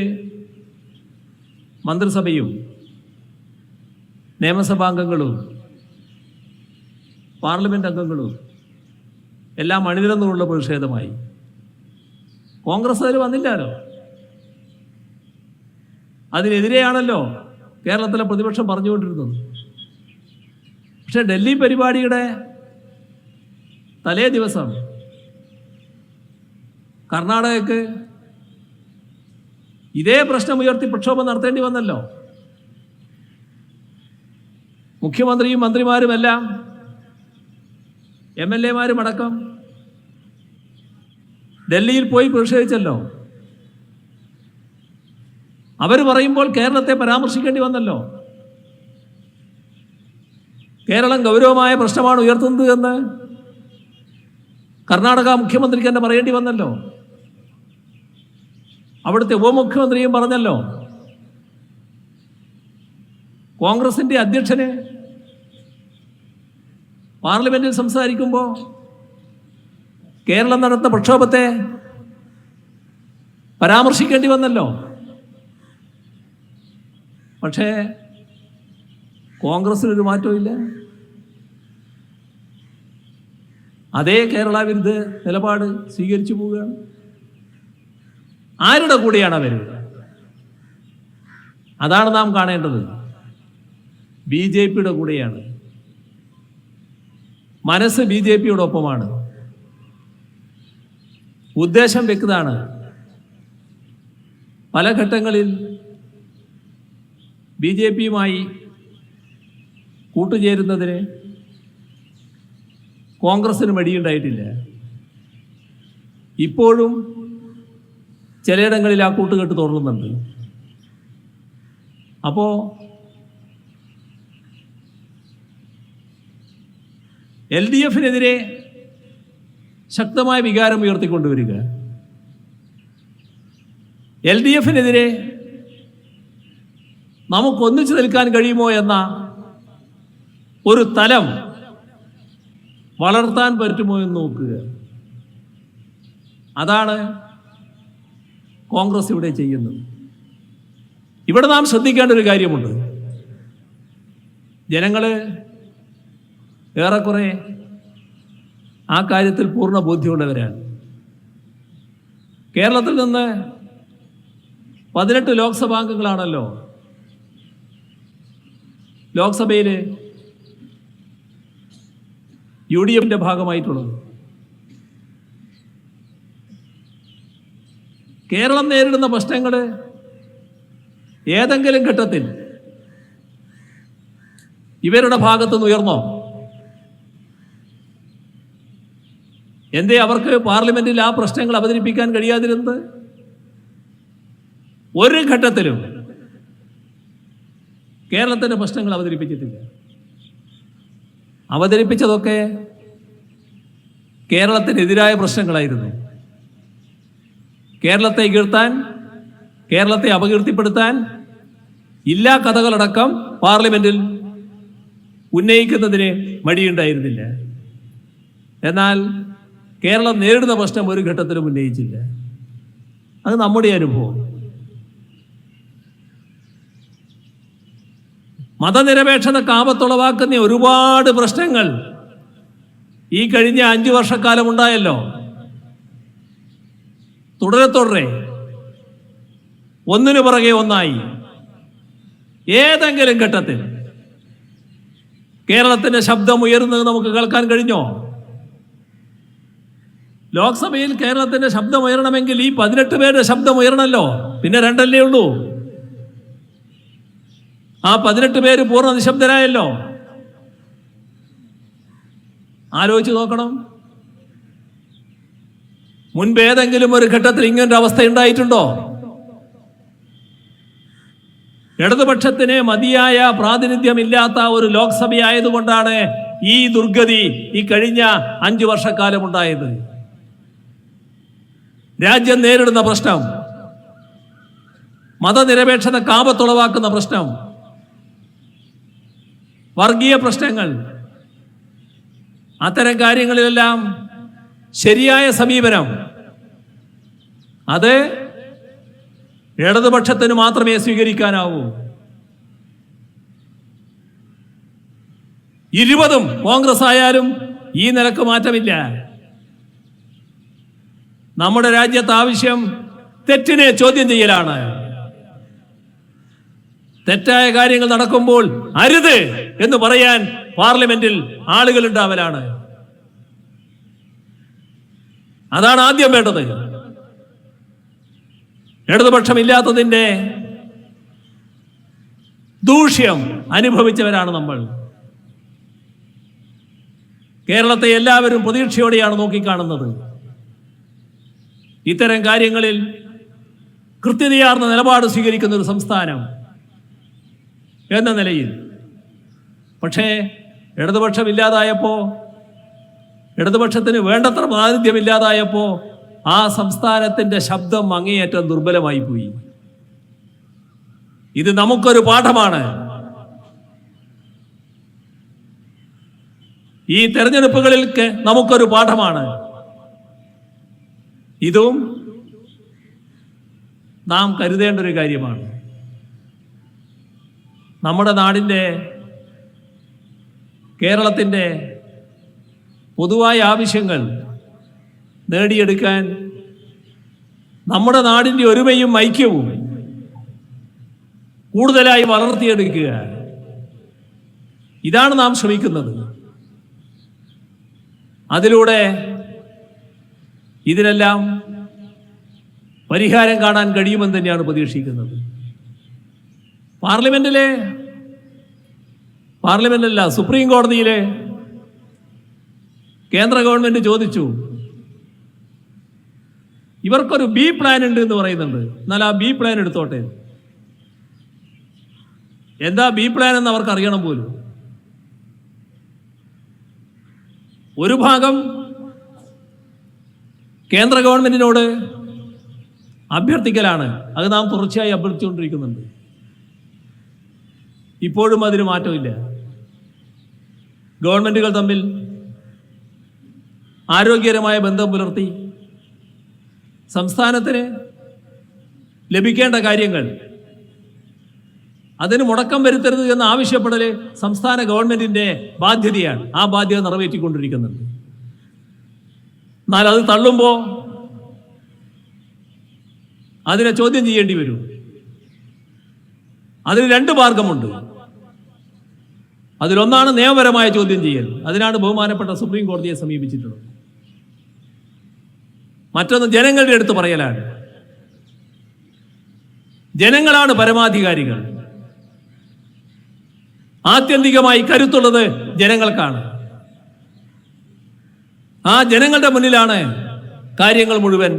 മന്ത്രിസഭയും നിയമസഭാംഗങ്ങളും പാർലമെൻറ്റ് അംഗങ്ങളും എല്ലാം അണിനിരന്നുകൊണ്ടുള്ള പ്രതിഷേധമായി. കോൺഗ്രസ് അതിൽ വന്നില്ലല്ലോ. അതിനെതിരെയാണല്ലോ കേരളത്തിലെ പ്രതിപക്ഷം പറഞ്ഞുകൊണ്ടിരുന്നത്. പക്ഷെ ഡൽഹി പരിപാടിയുടെ തലേ ദിവസം കർണാടകയ്ക്ക് ഇതേ പ്രശ്നമുയർത്തി പ്രക്ഷോഭം നടത്തേണ്ടി വന്നല്ലോ. മുഖ്യമന്ത്രിയും മന്ത്രിമാരുമെല്ലാം MLA-മാരും അടക്കം ഡൽഹിയിൽ പോയി പ്രതിഷേധിച്ചല്ലോ. അവർ പറയുമ്പോൾ കേരളത്തെ പരാമർശിക്കേണ്ടി വന്നല്ലോ. കേരളം ഗൗരവമായ പ്രശ്നമാണ് ഉയർത്തുന്നത് എന്ന് കർണാടക മുഖ്യമന്ത്രിക്ക് തന്നെ പറയേണ്ടി വന്നല്ലോ. അവിടുത്തെ ഉപമുഖ്യമന്ത്രിയും പറഞ്ഞല്ലോ. കോൺഗ്രസിൻ്റെ അധ്യക്ഷന് പാർലമെന്റിൽ സംസാരിക്കുമ്പോൾ കേരളം നടത്തുന്ന പ്രക്ഷോഭത്തെ പരാമർശിക്കേണ്ടി വന്നല്ലോ. പക്ഷേ കോൺഗ്രസിനൊരു മാറ്റമില്ല. അതേ കേരള വിരുദ്ധ നിലപാട് സ്വീകരിച്ചു പോവുകയാണ്. ആരുടെ കൂടെയാണ് അവർ? അതാണ് നാം കാണേണ്ടത്. BJPയുടെ കൂടെയാണ്. മനസ്സ് BJPയോടൊപ്പമാണ്. ഉദ്ദേശം വ്യക്തമാണ്. പല ഘട്ടങ്ങളിൽ BJPയുമായി കൂട്ടുചേരുന്നതിന് കോൺഗ്രസിന് മടിയുണ്ടായിട്ടില്ല. ഇപ്പോഴും ചിലയിടങ്ങളിൽ ആ കൂട്ടുകെട്ട് തുടരുന്നുണ്ട്. അപ്പോൾ LDFനെതിരെ ശക്തമായ വികാരം ഉയർത്തിക്കൊണ്ടുവരിക, LDFനെതിരെ നമുക്കൊന്നിച്ചു നിൽക്കാൻ കഴിയുമോ എന്ന ഒരു തലം വളർത്താൻ പറ്റുമോ എന്ന് നോക്കുക. അതാണ് കോൺഗ്രസ് ഇവിടെ ചെയ്യുന്നത്. ഇവിടെ നാം ശ്രദ്ധിക്കേണ്ട ഒരു കാര്യമുണ്ട്. ജനങ്ങൾ ഏറെക്കുറെ ആ കാര്യത്തിൽ പൂർണ്ണ ബോധ്യമുള്ളവരാണ്. കേരളത്തിൽ നിന്ന് 18 ലോക്സഭാംഗങ്ങളാണല്ലോ ലോക്സഭയിൽ UDFന്റെ ഭാഗമായിട്ടുള്ളത്. കേരളം നേരിടുന്ന പ്രശ്നങ്ങൾ ഏതെങ്കിലും ഘട്ടത്തിൽ ഇവരുടെ ഭാഗത്തുനിന്ന് ഉയർന്നോ? എന്തേ അവർക്ക് പാർലമെന്റിൽ ആ പ്രശ്നങ്ങൾ അവതരിപ്പിക്കാൻ കഴിയാതിരുന്നത്? ഒരു ഘട്ടത്തിലും കേരളത്തിന്റെ പ്രശ്നങ്ങൾ അവതരിപ്പിച്ചിട്ടില്ല. അവതരിപ്പിച്ചതൊക്കെ കേരളത്തിനെതിരായ പ്രശ്നങ്ങളായിരുന്നു. കേരളത്തെ ഇകഴ്ത്താൻ, കേരളത്തെ അപകീർത്തിപ്പെടുത്താൻ ഇല്ലാ കഥകളടക്കം പാർലമെന്റിൽ ഉന്നയിക്കുന്നതിന് മടിയുണ്ടായിരുന്നില്ല. എന്നാൽ കേരളം നേരിടുന്ന പ്രശ്നം ഒരു ഘട്ടത്തിലും ഉന്നയിച്ചില്ല. അത് നമ്മുടെ അനുഭവം. മതനിരപേക്ഷത കാപത്തുളവാക്കുന്ന ഒരുപാട് പ്രശ്നങ്ങൾ ഈ കഴിഞ്ഞ 5 വർഷക്കാലം ഉണ്ടായല്ലോ. തുടരെ ഒന്നിനു പുറകെ ഒന്നായി ഏതെങ്കിലും ഘട്ടത്തിൽ കേരളത്തിന്റെ ശബ്ദം ഉയരുന്നത് നമുക്ക് കേൾക്കാൻ കഴിഞ്ഞോ? ലോക്സഭയിൽ കേരളത്തിന്റെ ശബ്ദം ഉയരണമെങ്കിൽ ഈ 18 പേരുടെ ശബ്ദം ഉയരണല്ലോ. പിന്നെ 2 അല്ലേ ഉള്ളൂ. ആ 18 പേര് പൂർണ്ണ നിശബ്ദരായല്ലോ. ആലോചിച്ച് നോക്കണം. മുൻപ് ഏതെങ്കിലും ഒരു ഘട്ടത്തിൽ ഇങ്ങനൊരു അവസ്ഥ ഉണ്ടായിട്ടുണ്ടോ? ഇടതുപക്ഷത്തിന് മതിയായ പ്രാതിനിധ്യമില്ലാത്ത ഒരു ലോക്സഭയായതുകൊണ്ടാണ് ഈ ദുർഗതി ഈ കഴിഞ്ഞ 5 വർഷക്കാലം ഉണ്ടായത്. രാജ്യം നേരിടുന്ന പ്രശ്നം, മതനിരപേക്ഷത കാപത്തുളവാക്കുന്ന പ്രശ്നം, വർഗീയ പ്രശ്നങ്ങൾ, അത്തരം കാര്യങ്ങളിലെല്ലാം ശരിയായ സമീപനം അത് ഇടതുപക്ഷത്തിന് മാത്രമേ സ്വീകരിക്കാനാവൂ. 20 കോൺഗ്രസ് ആയാലും ഈ നിലക്ക് മാറ്റമില്ല. നമ്മുടെ രാജ്യത്ത് ആവശ്യം തെറ്റിനെ ചോദ്യം ചെയ്യലാണ്. തെറ്റായ കാര്യങ്ങൾ നടക്കുമ്പോൾ അരുത് എന്ന് പറയാൻ പാർലമെന്റിൽ ആളുകൾ ഉണ്ടാവലാണ്. അതാണ് ആദ്യം വേണ്ടത്. ഇടതുപക്ഷമില്ലാത്തതിന്റെ ദൂഷ്യം അനുഭവിച്ചവരാണ് നമ്മൾ. കേരളത്തെ എല്ലാവരും പ്രതീക്ഷയോടെയാണ് നോക്കിക്കാണുന്നത്. ഇത്തരം കാര്യങ്ങളിൽ കൃത്യതയാർന്ന നിലപാട് സ്വീകരിക്കുന്ന ഒരു സംസ്ഥാനം എന്ന നിലയിൽ. പക്ഷേ ഇടതുപക്ഷമില്ലാതായപ്പോ, ഇടതുപക്ഷത്തിന് വേണ്ടത്ര പ്രാതിനിധ്യമില്ലാതായപ്പോ ആ സംസ്ഥാനത്തിന്റെ ശബ്ദം അങ്ങേയറ്റം ദുർബലമായി പോയി. ഇത് നമുക്കൊരു പാഠമാണ്. ഈ തെരഞ്ഞെടുപ്പുകളിൽ നമുക്കൊരു പാഠമാണ്. ഇതും നാം കരുതേണ്ട ഒരു കാര്യമാണ്. നമ്മുടെ നാടിൻ്റെ, കേരളത്തിൻ്റെ പൊതുവായ ആവശ്യങ്ങൾ നേടിയെടുക്കാൻ നമ്മുടെ നാടിൻ്റെ ഒരുമയും ഐക്യവും കൂടുതലായി വളർത്തിയെടുക്കുക, ഇതാണ് നാം ശ്രമിക്കുന്നത്. അതിലൂടെ ഇതിനെല്ലാം പരിഹാരം കാണാൻ കഴിയുമെന്ന് തന്നെയാണ് പ്രതീക്ഷിക്കുന്നത്. പാർലമെന്റല്ല, സുപ്രീം കോടതിയിലെ കേന്ദ്ര ഗവൺമെന്റ് ചോദിച്ചു, ഇവർക്കൊരു ബി പ്ലാൻ ഉണ്ട് എന്ന് പറയുന്നുണ്ട്, എന്നാൽ ആ ബി പ്ലാൻ എടുത്തോട്ടെ. എന്താ ബി പ്ലാൻ എന്ന് അവർക്ക് അറിയണം പോലും. ഒരു ഭാഗം കേന്ദ്ര ഗവൺമെന്റിനോട് അഭ്യർത്ഥിക്കലാണ്, അത് നാം തുടർച്ചയായി അഭ്യർത്ഥിച്ചുകൊണ്ടിരിക്കുന്നുണ്ട്. ഇപ്പോഴും അതിന് മാറ്റമില്ല. ഗവൺമെന്റുകൾ തമ്മിൽ ആരോഗ്യകരമായ ബന്ധം പുലർത്തി സംസ്ഥാനത്തിന് ലഭിക്കേണ്ട കാര്യങ്ങൾ അതിന് മുടക്കം വരുത്തരുത് എന്ന് ആവശ്യപ്പെടൽ സംസ്ഥാന ഗവൺമെന്റിന്റെ ബാധ്യതയാണ്. ആ ബാധ്യത നിറവേറ്റിക്കൊണ്ടിരിക്കുന്നുണ്ട്. എന്നാൽ അത് തള്ളുമ്പോൾ അതിനെ ചോദ്യം ചെയ്യേണ്ടി വരും. അതിന് രണ്ട് മാർഗമുണ്ട്. അതിലൊന്നാണ് നിയമപരമായ ചോദ്യം ചെയ്യൽ. അതിനാണ് ബഹുമാനപ്പെട്ട സുപ്രീം കോടതിയെ സമീപിച്ചിട്ടുള്ളത്. മറ്റൊന്ന് ജനങ്ങളുടെ അടുത്ത് പറയലാണ്. ജനങ്ങളാണ് പരമാധികാരികൾ. ആത്യന്തികമായി കരുത്തുള്ളത് ജനങ്ങൾക്കാണ്. ആ ജനങ്ങളുടെ മുന്നിലാണ് കാര്യങ്ങൾ മുഴുവൻ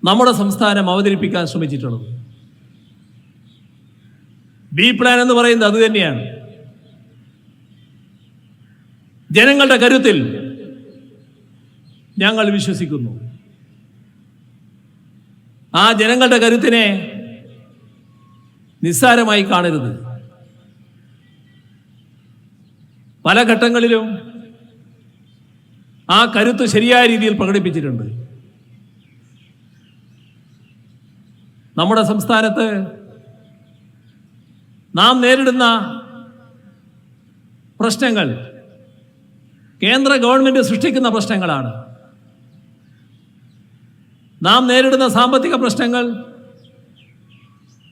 നമ്മുടെ സംസ്ഥാനം അവതരിപ്പിക്കാൻ ശ്രമിച്ചിട്ടുള്ളത്. ബി പ്ലാൻ എന്ന് പറയുന്നത് അത് തന്നെയാണ്. ജനങ്ങളുടെ കരുത്തിൽ ഞങ്ങൾ വിശ്വസിക്കുന്നു. ആ ജനങ്ങളുടെ കരുത്തിനെ നിസ്സാരമായി കാണരുത്. പല ഘട്ടങ്ങളിലും ആ കരുത്ത് ശരിയായ രീതിയിൽ പ്രകടിപ്പിച്ചിട്ടുണ്ട്. നമ്മുടെ സംസ്ഥാനത്ത് നാം നേരിടുന്ന പ്രശ്നങ്ങൾ കേന്ദ്ര ഗവൺമെന്റ് സൃഷ്ടിക്കുന്ന പ്രശ്നങ്ങളാണ്. നാം നേരിടുന്ന സാമ്പത്തിക പ്രശ്നങ്ങൾ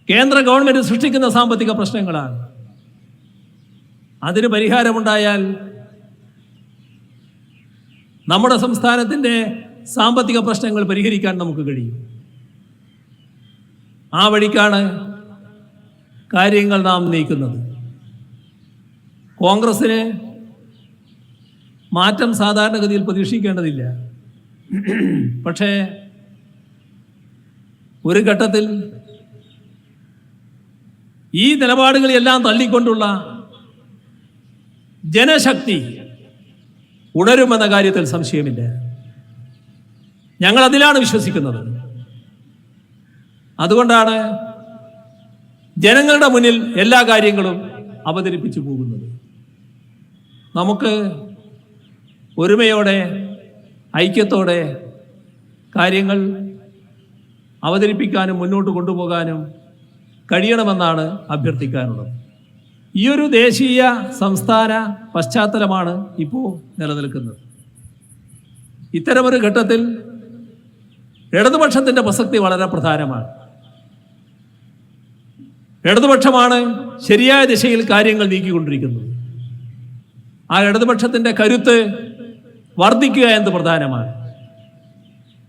കേന്ദ്ര ഗവൺമെന്റ് സൃഷ്ടിക്കുന്ന സാമ്പത്തിക പ്രശ്നങ്ങളാണ്. അതിന് പരിഹാരമുണ്ടായാൽ നമ്മുടെ സംസ്ഥാനത്തിൻ്റെ സാമ്പത്തിക പ്രശ്നങ്ങൾ പരിഹരിക്കാൻ നമുക്ക് കഴിയും. ആ വഴിക്കാണ് കാര്യങ്ങൾ നാം നീക്കുന്നത്. കോൺഗ്രസിന് മാറ്റം സാധാരണഗതിയിൽ പ്രതീക്ഷിക്കേണ്ടതില്ല. പക്ഷേ ഒരു ഘട്ടത്തിൽ ഈ നിലപാടുകളെല്ലാം തള്ളിക്കൊണ്ടുള്ള ജനശക്തി ഉണരുമെന്ന കാര്യത്തിൽ സംശയമില്ല. ഞങ്ങൾ അതിലാണ് വിശ്വസിക്കുന്നത്. അതുകൊണ്ടാണ് ജനങ്ങളുടെ മുന്നിൽ എല്ലാ കാര്യങ്ങളും അവതരിപ്പിച്ചു പോകുന്നത്. നമുക്ക് ഒരുമയോടെ ഐക്യത്തോടെ കാര്യങ്ങൾ അവതരിപ്പിക്കാനും മുന്നോട്ട് കൊണ്ടുപോകാനും കഴിയണമെന്നാണ് അഭ്യർത്ഥിക്കാനുള്ളത്. ഈ ഒരു ദേശീയ സംസ്ഥാന പശ്ചാത്തലമാണ് ഇപ്പോൾ നിലനിൽക്കുന്നത്. ഇത്തരമൊരു ഘട്ടത്തിൽ ഇടതുപക്ഷത്തിൻ്റെ പ്രസക്തി വളരെ പ്രധാനമാണ്. ഇടതുപക്ഷമാണ് ശരിയായ ദിശയിൽ കാര്യങ്ങൾ നീക്കിക്കൊണ്ടിരിക്കുന്നത്. ആ ഇടതുപക്ഷത്തിൻ്റെ കരുത്ത് വർദ്ധിക്കുക എന്ന് പ്രധാനമാണ്.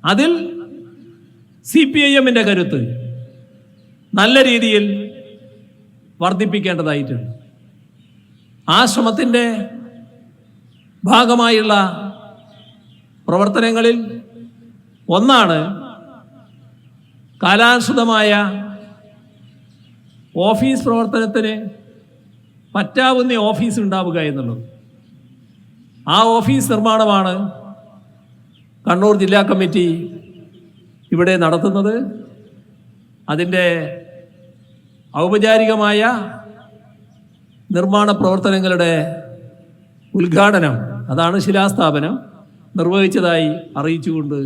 അതിൽ CPIM-ന്റെ കരുത്ത് നല്ല രീതിയിൽ വർദ്ധിപ്പിക്കേണ്ടതായിട്ടുണ്ട്. ആ ശ്രമത്തിൻ്റെ ഭാഗമായുള്ള പ്രവർത്തനങ്ങളിൽ ഒന്നാണ് കാലാനുസൃതമായ ഓഫീസ് പ്രവർത്തനത്തിന് പറ്റാവുന്ന ഓഫീസ് ഉണ്ടാവുക എന്നുള്ളത്. ആ ഓഫീസ് നിർമ്മാണമാണ് കണ്ണൂർ ജില്ലാ കമ്മിറ്റി ഇവിടെ നടത്തുന്നത്. അതിൻ്റെ ഔപചാരികമായ നിർമ്മാണ പ്രവർത്തനങ്ങളുടെ ഉദ്ഘാടനം, അതാണ് ശിലാസ്ഥാപനം, നിർവഹിച്ചതായി അറിയിച്ചുകൊണ്ട്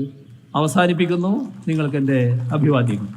അവസാനിപ്പിക്കുന്നു. നിങ്ങൾക്കെൻ്റെ അഭിവാദ്യങ്ങൾ.